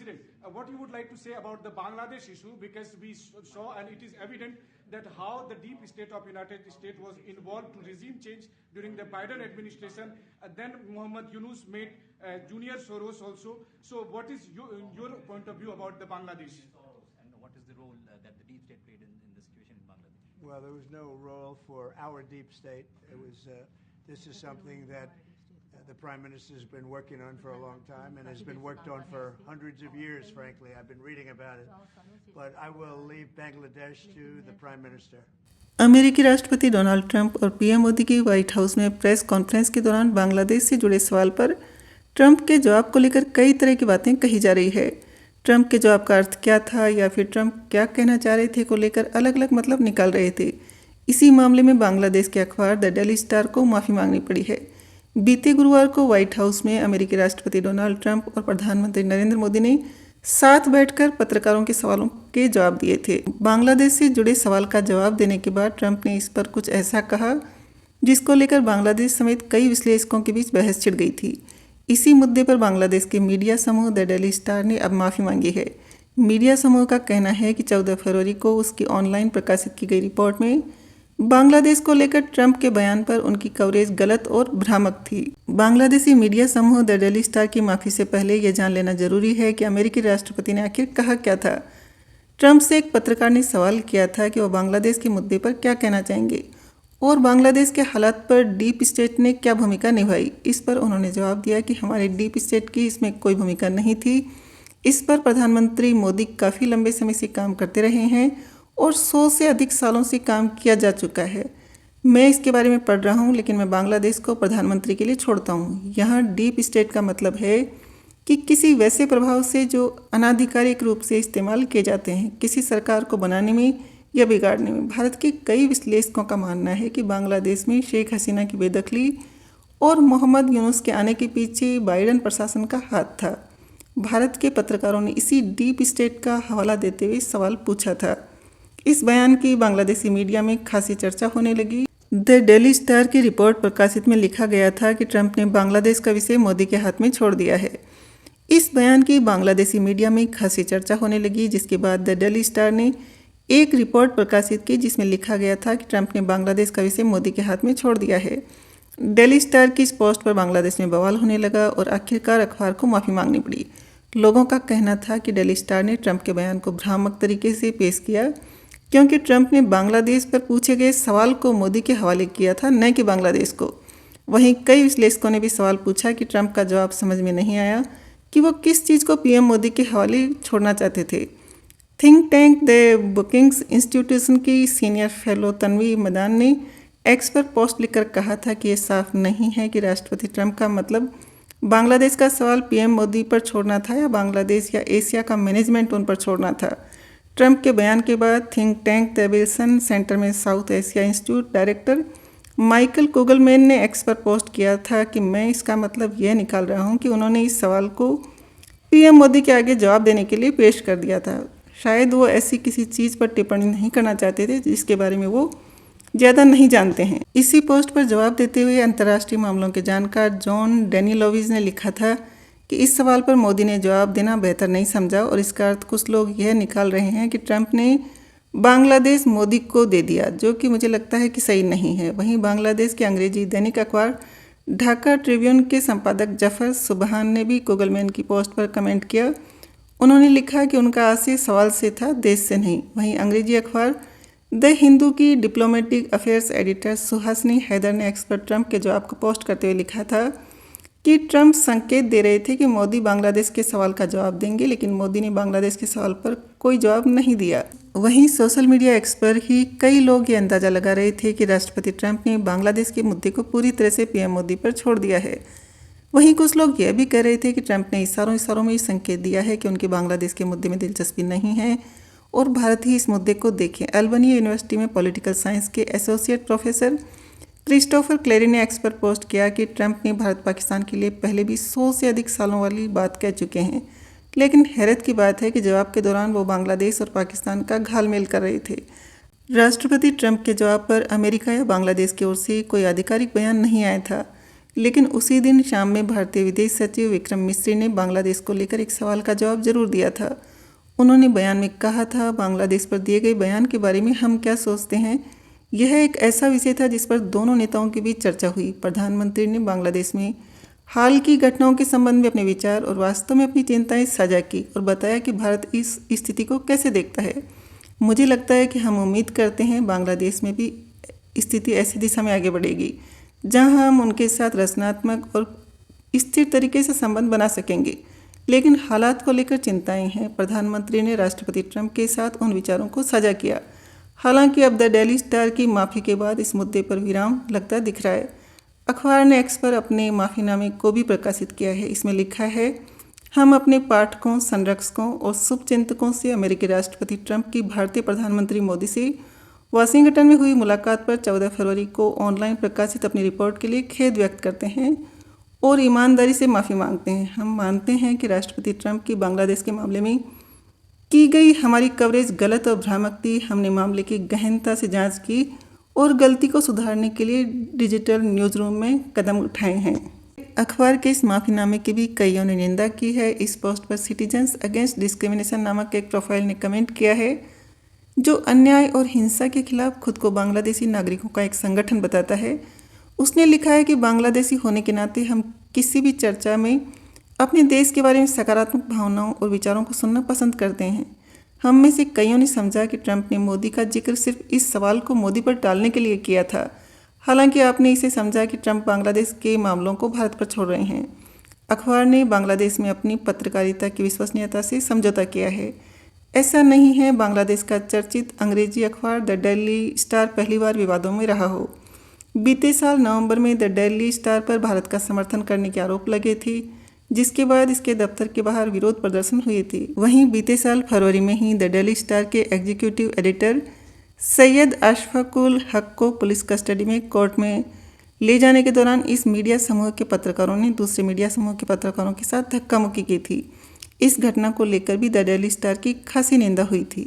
President, what you would like to say about the Bangladesh issue, because we saw and it is evident that how the deep state of United States was involved to regime change during the Biden administration. Then Muhammad Yunus made Junior Soros also. So what is your point of view about the Bangladesh? And what is the role that the deep state played in the situation in Bangladesh? Well, there was no role for our deep state. It was. This is something that the Prime Minister has been working on for a long time and has been worked on for hundreds of years, frankly. I've been reading about it. But I will leave Bangladesh to the Prime Minister. अमेरिकी राष्ट्रपति Donald Trump और PM Modi की white house में press conference के दौरान बांग्लादेश से जुड़े सवाल पर ट्रंप के जवाब को लेकर कई तरह की बातें कही जा रही है। ट्रंप के जवाब का अर्थ क्या था या फिर ट्रंप क्या कहना चाह रहे थे को लेकर अलग अलग मतलब निकाल रहे थे। इसी मामले में बांग्लादेश के अखबार द डेली स्टार को माफ़ी मांगनी पड़ी है। बीते गुरुवार को व्हाइट हाउस में अमेरिकी राष्ट्रपति डोनाल्ड ट्रंप और प्रधानमंत्री नरेंद्र मोदी ने साथ बैठकर पत्रकारों के सवालों के जवाब दिए थे। बांग्लादेश से जुड़े सवाल का जवाब देने के बाद ट्रंप ने इस पर कुछ ऐसा कहा जिसको लेकर बांग्लादेश समेत कई विश्लेषकों के बीच बहस छिड़ गई थी। इसी मुद्दे पर बांग्लादेश के मीडिया समूह द डेली स्टार ने अब माफ़ी मांगी है। मीडिया समूह का कहना है कि 14 फरवरी को उसकी ऑनलाइन प्रकाशित की गई रिपोर्ट में बांग्लादेश को लेकर ट्रंप के बयान पर उनकी कवरेज गलत और भ्रामक थी। बांग्लादेशी मीडिया समूह द डेली स्टार की माफ़ी से पहले यह जान लेना जरूरी है कि अमेरिकी राष्ट्रपति ने आखिर कहा क्या था। ट्रंप से एक पत्रकार ने सवाल किया था कि वह बांग्लादेश के मुद्दे पर क्या कहना चाहेंगे और बांग्लादेश के हालात पर डीप स्टेट ने क्या भूमिका निभाई। इस पर उन्होंने जवाब दिया कि हमारे डीप स्टेट की इसमें कोई भूमिका नहीं थी। इस पर प्रधानमंत्री मोदी काफ़ी लंबे समय से काम करते रहे हैं और 100 से अधिक सालों से काम किया जा चुका है। मैं इसके बारे में पढ़ रहा हूँ, लेकिन मैं बांग्लादेश को प्रधानमंत्री के लिए छोड़ता हूँ। यहाँ डीप स्टेट का मतलब है कि किसी वैसे प्रभाव से जो अनाधिकारिक रूप से इस्तेमाल किए जाते हैं किसी सरकार को बनाने में या बिगाड़ने में। भारत के कई विश्लेषकों का मानना है कि बांग्लादेश में शेख हसीना की बेदखली और मोहम्मद यूनुस के आने के पीछे बाइडन प्रशासन का हाथ था। भारत के पत्रकारों ने इसी डीप स्टेट का हवाला देते हुए सवाल पूछा था। इस बयान की बांग्लादेशी मीडिया में खासी चर्चा होने लगी। द डेली स्टार की रिपोर्ट प्रकाशित में लिखा गया था कि ट्रंप ने बांग्लादेश का विषय मोदी के हाथ में छोड़ दिया है। इस बयान की बांग्लादेशी मीडिया में खासी चर्चा होने लगी, जिसके बाद द डेली स्टार ने एक रिपोर्ट प्रकाशित की जिसमें लिखा गया था कि ट्रंप ने बांग्लादेश का विषय मोदी के हाथ में छोड़ दिया है। डेली स्टार की इस पोस्ट पर बांग्लादेश में बवाल होने लगा और आखिरकार अखबार को माफ़ी मांगनी पड़ी। लोगों का कहना था कि डेली स्टार ने ट्रंप के बयान को भ्रामक तरीके से पेश किया क्योंकि ट्रंप ने बांग्लादेश पर पूछे गए सवाल को मोदी के हवाले किया था, न कि बांग्लादेश को। वहीं कई विश्लेषकों ने भी सवाल पूछा कि ट्रंप का जवाब समझ में नहीं आया कि वो किस चीज़ को पीएम मोदी के हवाले छोड़ना चाहते थे। Think tank the bookings institution की सीनियर फेलो तन्वी मदान ने एक्स पर पोस्ट लिखकर कहा था कि ये साफ नहीं है कि राष्ट्रपति ट्रंप का मतलब बांग्लादेश का सवाल पीएम मोदी पर छोड़ना था या बांग्लादेश या एशिया का मैनेजमेंट उन पर छोड़ना था। ट्रंप के बयान के बाद think tank the Wilson Center में South Asia Institute director Michael Kugelman ने एक्स पर पोस्ट किया था कि मैं इसका मतलब यह निकाल रहा हूं कि उन्होंने इस सवाल को पीएम मोदी के आगे जवाब देने के लिए पेश कर दिया था। शायद वो ऐसी किसी चीज़ पर टिप्पणी नहीं करना चाहते थे जिसके बारे में वो ज़्यादा नहीं जानते हैं। इसी पोस्ट पर जवाब देते हुए अंतर्राष्ट्रीय मामलों के जानकार जॉन डेनिलोविज ने लिखा था कि इस सवाल पर मोदी ने जवाब देना बेहतर नहीं समझा और इसका अर्थ कुछ लोग यह निकाल रहे हैं कि ट्रंप ने बांग्लादेश मोदी को दे दिया, जो कि मुझे लगता है कि सही नहीं है। वहीं बांग्लादेश के अंग्रेजी दैनिक अखबार ढाका ट्रिब्यून के संपादक जफर सुबहान ने भी कुगलमैन की पोस्ट पर कमेंट किया। उन्होंने लिखा कि उनका आशय सवाल से था, देश से नहीं। वहीं अंग्रेजी अखबार द हिंदू की diplomatic affairs editor Suhasini Haidar ने एक्स पर ट्रंप के जवाब को पोस्ट करते हुए लिखा था कि ट्रंप संकेत दे रहे थे कि मोदी बांग्लादेश के सवाल का जवाब देंगे, लेकिन मोदी ने बांग्लादेश के सवाल पर कोई जवाब नहीं दिया। वहीं सोशल मीडिया एक्स पर ही कई लोग ये अंदाज़ा लगा रहे थे कि राष्ट्रपति ट्रंप ने बांग्लादेश के मुद्दे को पूरी तरह से पीएम मोदी पर छोड़ दिया है। वहीं कुछ लोग यह भी कह रहे थे कि ट्रंप ने इशारों में ही संकेत दिया है कि उनकी बांग्लादेश के मुद्दे में दिलचस्पी नहीं है और भारत ही इस मुद्दे को देखें। अल्बानिया यूनिवर्सिटी में पॉलिटिकल साइंस के एसोसिएट प्रोफेसर क्रिस्टोफर क्लेरी ने एक्स पर पोस्ट किया कि ट्रंप ने भारत पाकिस्तान के लिए पहले भी 100 से अधिक सालों वाली बात कह चुके हैं, लेकिन हैरत की बात है कि जवाब के दौरान वो बांग्लादेश और पाकिस्तान का घालमेल कर रहे थे। राष्ट्रपति ट्रंप के जवाब पर अमेरिका या बांग्लादेश की ओर से कोई आधिकारिक बयान नहीं आया था, लेकिन उसी दिन शाम में भारतीय विदेश सचिव विक्रम मिस्री ने बांग्लादेश को लेकर एक सवाल का जवाब जरूर दिया था। उन्होंने बयान में कहा था, बांग्लादेश पर दिए गए बयान के बारे में हम क्या सोचते हैं, यह एक ऐसा विषय था जिस पर दोनों नेताओं के बीच चर्चा हुई। प्रधानमंत्री ने बांग्लादेश में हाल की घटनाओं के संबंध में अपने विचार और वास्तव में अपनी चिंताएं साझा की और बताया कि भारत इस स्थिति को कैसे देखता है। मुझे लगता है कि हम उम्मीद करते हैं बांग्लादेश में भी स्थिति ऐसी दिशा में आगे बढ़ेगी जहां हम उनके साथ रचनात्मक और स्थिर तरीके से संबंध बना सकेंगे, लेकिन हालात को लेकर चिंताएं हैं। प्रधानमंत्री ने राष्ट्रपति ट्रंप के साथ उन विचारों को साझा किया। हालांकि अब द डेली स्टार की माफ़ी के बाद इस मुद्दे पर विराम लगता दिख रहा है। अखबार ने एक्स पर अपने माफ़ीनामे को भी प्रकाशित किया है। इसमें लिखा है, हम अपने पाठकों, संरक्षकों और शुभचिंतकों से अमेरिकी राष्ट्रपति ट्रंप की भारतीय प्रधानमंत्री मोदी से वाशिंगटन में हुई मुलाकात पर 14 फरवरी को ऑनलाइन प्रकाशित अपनी रिपोर्ट के लिए खेद व्यक्त करते हैं और ईमानदारी से माफ़ी मांगते हैं। हम मानते हैं कि राष्ट्रपति ट्रंप की बांग्लादेश के मामले में की गई हमारी कवरेज गलत और भ्रामक थी। हमने मामले की गहनता से जांच की और गलती को सुधारने के लिए डिजिटल न्यूज़ रूम में कदम उठाए हैं। अखबार के इस माफ़ीनामे की भी कईयों ने निंदा की है। इस पोस्ट पर सिटीजन्स अगेंस्ट डिस्क्रिमिनेशन नामक एक प्रोफाइल ने कमेंट किया है, जो अन्याय और हिंसा के खिलाफ खुद को बांग्लादेशी नागरिकों का एक संगठन बताता है। उसने लिखा है कि बांग्लादेशी होने के नाते हम किसी भी चर्चा में अपने देश के बारे में सकारात्मक भावनाओं और विचारों को सुनना पसंद करते हैं। हम में से कईयों ने समझा कि ट्रंप ने मोदी का जिक्र सिर्फ इस सवाल को मोदी पर टालने के लिए किया था, हालांकि आपने इसे समझा कि ट्रंप बांग्लादेश के मामलों को भारत पर छोड़ रहे हैं। अखबार ने बांग्लादेश में अपनी पत्रकारिता की विश्वसनीयता से समझौता किया है। ऐसा नहीं है बांग्लादेश का चर्चित अंग्रेजी अखबार द डेली स्टार पहली बार विवादों में रहा हो। बीते साल नवंबर में द डेली स्टार पर भारत का समर्थन करने के आरोप लगे थे, जिसके बाद इसके दफ्तर के बाहर विरोध प्रदर्शन हुए थे। वहीं बीते साल फरवरी में ही द डेली स्टार के एग्जीक्यूटिव एडिटर सैयद अशफाकुल हक को पुलिस कस्टडी में कोर्ट में ले जाने के दौरान इस मीडिया समूह के पत्रकारों ने दूसरे मीडिया समूह के पत्रकारों के साथ धक्का मुक्की की थी। इस घटना को लेकर भी द डेली स्टार की खासी निंदा हुई थी।